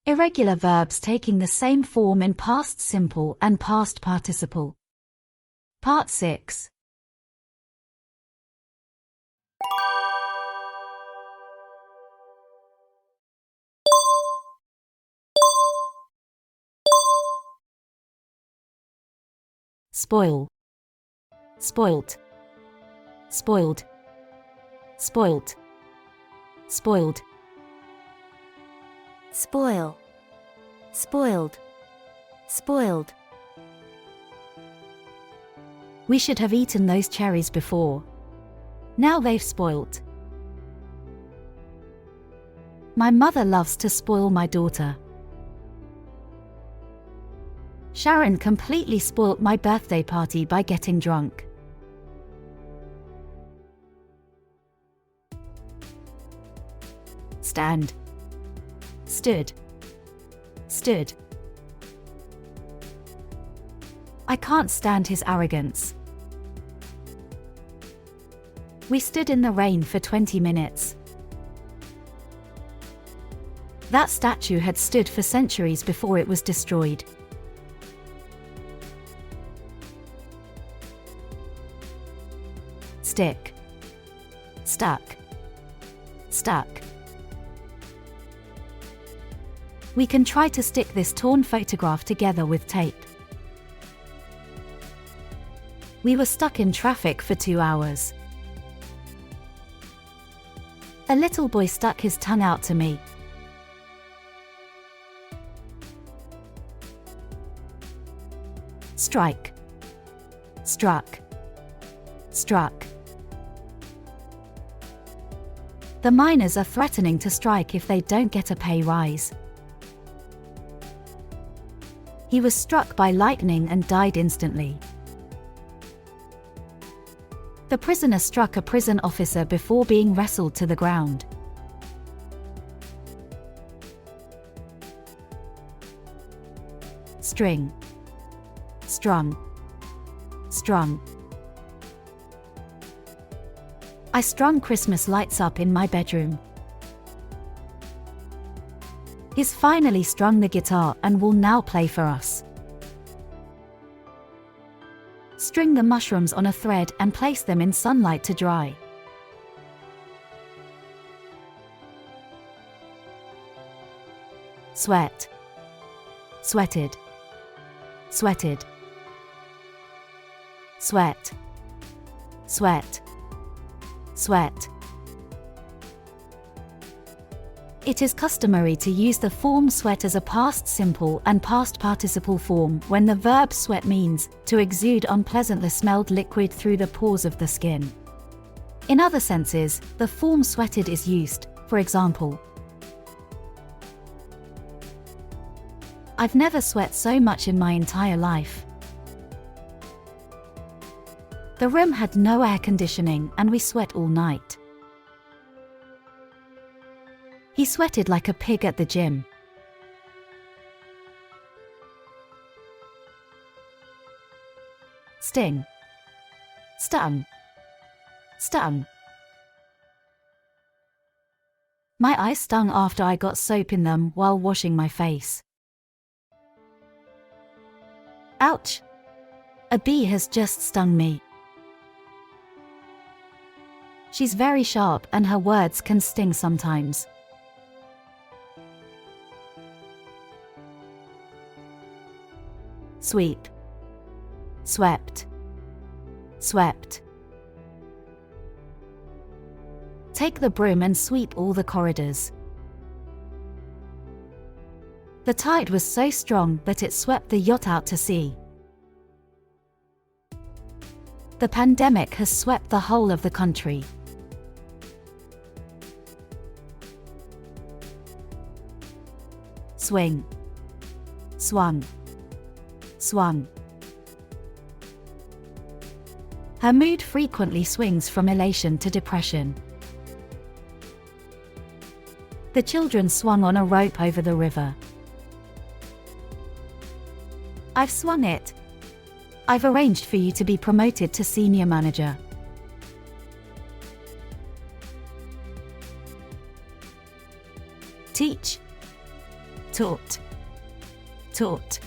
Irregular verbs taking the same form in past simple and past participle. Part 6. Spoil. Spoilt. Spoiled. Spoilt. Spoiled. Spoil. Spoiled. Spoiled. We should have eaten those cherries before. Now they've spoilt. My mother loves to spoil my daughter. Sharon completely spoilt my birthday party by getting drunk. Stand. Stood. Stood. I can't stand his arrogance. We stood in the rain for 20 minutes. That statue had stood for centuries before it was destroyed. Stick. Stuck. Stuck. We can try to stick this torn photograph together with tape. We were stuck in traffic for 2 hours. A little boy stuck his tongue out to me. Strike. Struck. Struck. The miners are threatening to strike if they don't get a pay rise. He was struck by lightning and died instantly. The prisoner struck a prison officer before being wrestled to the ground. String. Strung. Strung. I strung Christmas lights up in my bedroom. He's finally strung the guitar and will now play for us. String the mushrooms on a thread and place them in sunlight to dry. Sweat. Sweated. Sweated. Sweat. Sweat. Sweat. It is customary to use the form sweat as a past simple and past participle form when the verb sweat means to exude unpleasantly smelled liquid through the pores of the skin. In other senses, the form sweated is used, for example, I've never sweat so much in my entire life. The room had no air conditioning and we sweat all night. He sweated like a pig at the gym. Sting. Stung. Stung. My eyes stung after I got soap in them while washing my face. Ouch! A bee has just stung me. She's very sharp and her words can sting sometimes. Sweep. Swept. Swept. Take the broom and sweep all the corridors. The tide was so strong that it swept the yacht out to sea. The pandemic has swept the whole of the country. Swing. Swung. Swung. Her mood frequently swings from elation to depression. The children swung on a rope over the river. I've swung it. I've arranged for you to be promoted to senior manager. Teach. Taught. Taught.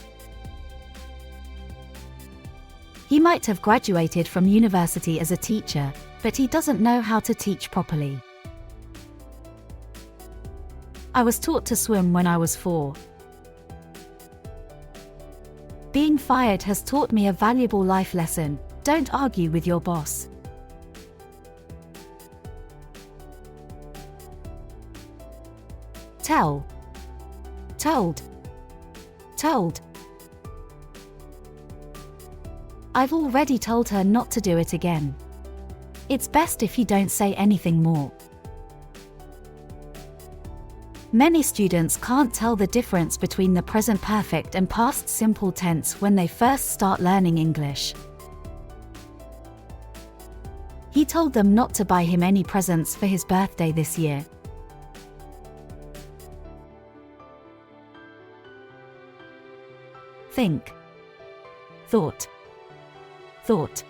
He might have graduated from university as a teacher, but he doesn't know how to teach properly. I was taught to swim when I was 4. Being fired has taught me a valuable life lesson: don't argue with your boss. Tell. Told. Told. I've already told her not to do it again. It's best if you don't say anything more. Many students can't tell the difference between the present perfect and past simple tense when they first start learning English. He told them not to buy him any presents for his birthday this year. Think. Thought. Thought.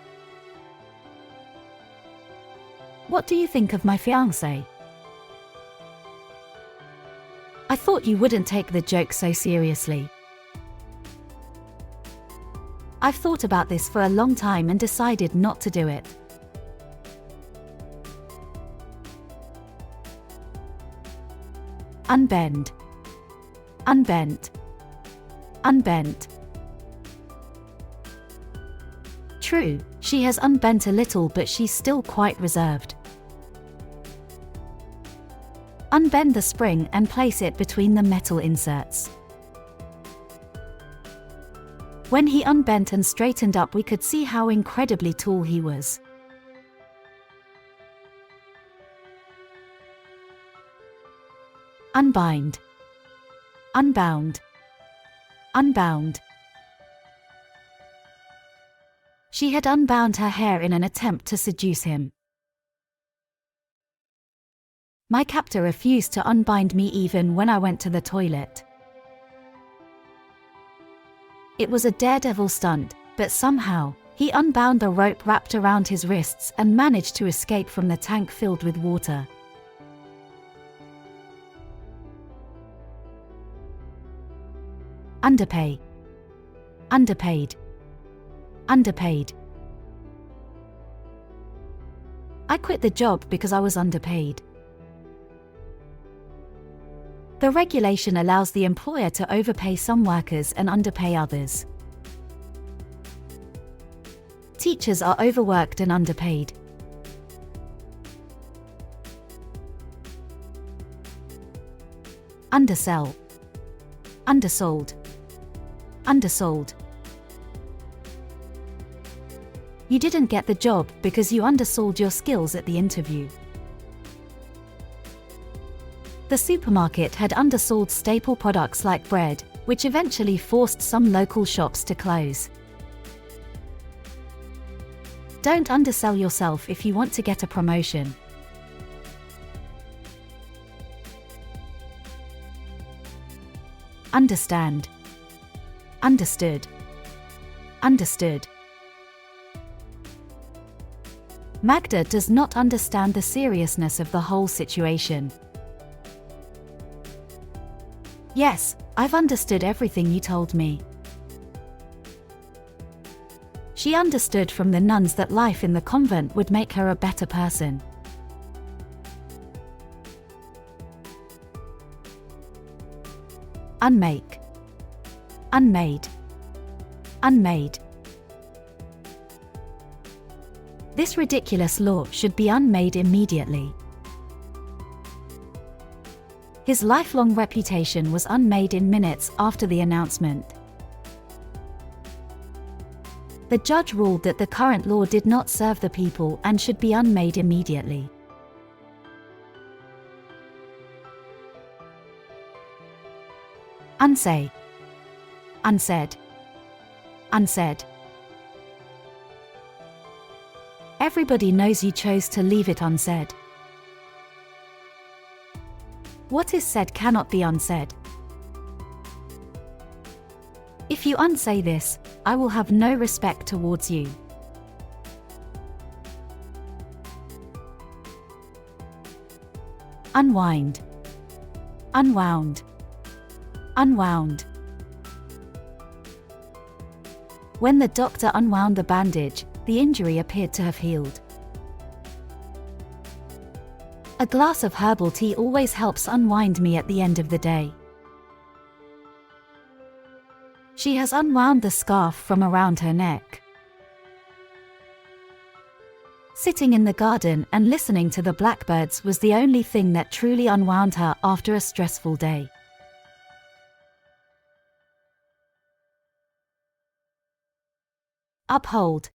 What do you think of my fiancé? I thought you wouldn't take the joke so seriously. I've thought about this for a long time and decided not to do it. Unbend. Unbent. Unbent. True, she has unbent a little, but she's still quite reserved. Unbend the spring and place it between the metal inserts. When he unbent and straightened up, we could see how incredibly tall he was. Unbind. Unbound. Unbound. She had unbound her hair in an attempt to seduce him. My captor refused to unbind me even when I went to the toilet. It was a daredevil stunt, but somehow, he unbound the rope wrapped around his wrists and managed to escape from the tank filled with water. Underpay. Underpaid. Underpaid. I quit the job because I was underpaid. The regulation allows the employer to overpay some workers and underpay others. Teachers are overworked and underpaid. Undersell. Undersold. Undersold. You didn't get the job because you undersold your skills at the interview. The supermarket had undersold staple products like bread, which eventually forced some local shops to close. Don't undersell yourself if you want to get a promotion. Understand. Understood. Understood. Magda does not understand the seriousness of the whole situation. Yes, I've understood everything you told me. She understood from the nuns that life in the convent would make her a better person. Unmake. Unmade. Unmade. This ridiculous law should be unmade immediately. His lifelong reputation was unmade in minutes after the announcement. The judge ruled that the current law did not serve the people and should be unmade immediately. Unsay. Unsaid. Unsaid. Everybody knows you chose to leave it unsaid. What is said cannot be unsaid. If you unsay this, I will have no respect towards you. Unwind. Unwound. Unwound. When the doctor unwound the bandage, the injury appeared to have healed. A glass of herbal tea always helps unwind me at the end of the day. She has unwound the scarf from around her neck. Sitting in the garden and listening to the blackbirds was the only thing that truly unwound her after a stressful day. Uphold.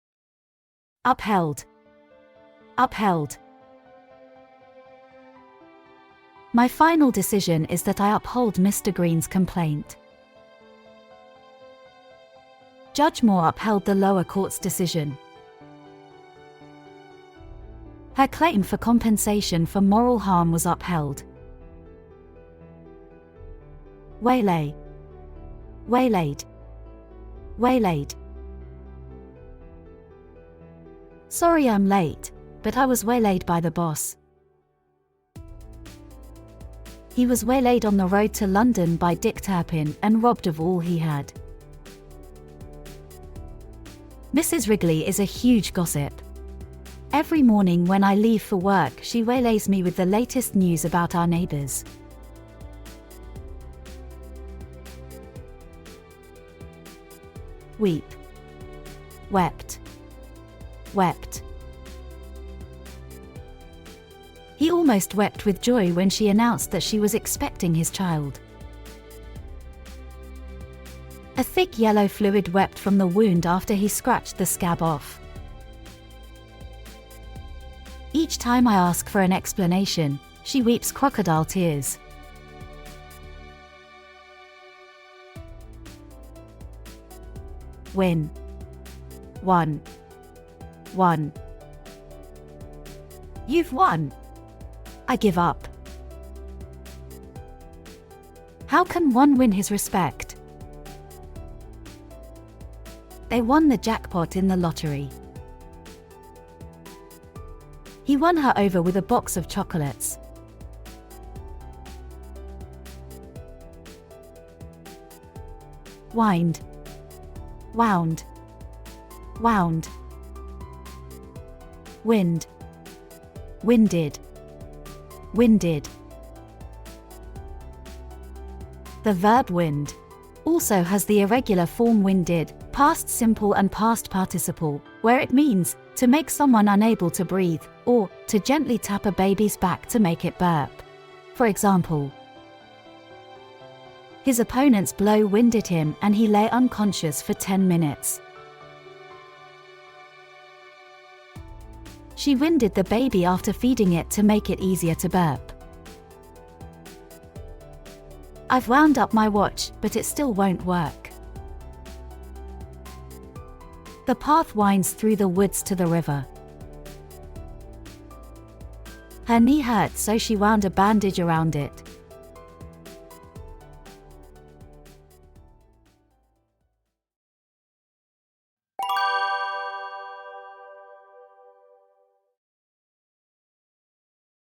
Upheld. Upheld. My final decision is that I uphold Mr. Green's complaint. Judge Moore upheld the lower court's decision. Her claim for compensation for moral harm was upheld. Waylay. Waylaid. Waylaid. Sorry I'm late, but I was waylaid by the boss. He was waylaid on the road to London by Dick Turpin and robbed of all he had. Mrs. Wrigley is a huge gossip. Every morning when I leave for work, she waylays me with the latest news about our neighbors. Weep. Wept. Wept. He almost wept with joy when she announced that she was expecting his child. A thick yellow fluid wept from the wound after he scratched the scab off. Each time I ask for an explanation, she weeps crocodile tears. Win. Won. Won. You've won. I give up. How can one win his respect? They won the jackpot in the lottery. He won her over with a box of chocolates. Wind. Wound. Wound. Wind. Winded. Winded. The verb wind also has the irregular form winded, past simple and past participle, where it means to make someone unable to breathe, or to gently tap a baby's back to make it burp. For example, his opponent's blow winded him and he lay unconscious for 10 minutes. She winded the baby after feeding it to make it easier to burp. I've wound up my watch, but it still won't work. The path winds through the woods to the river. Her knee hurt, so she wound a bandage around it.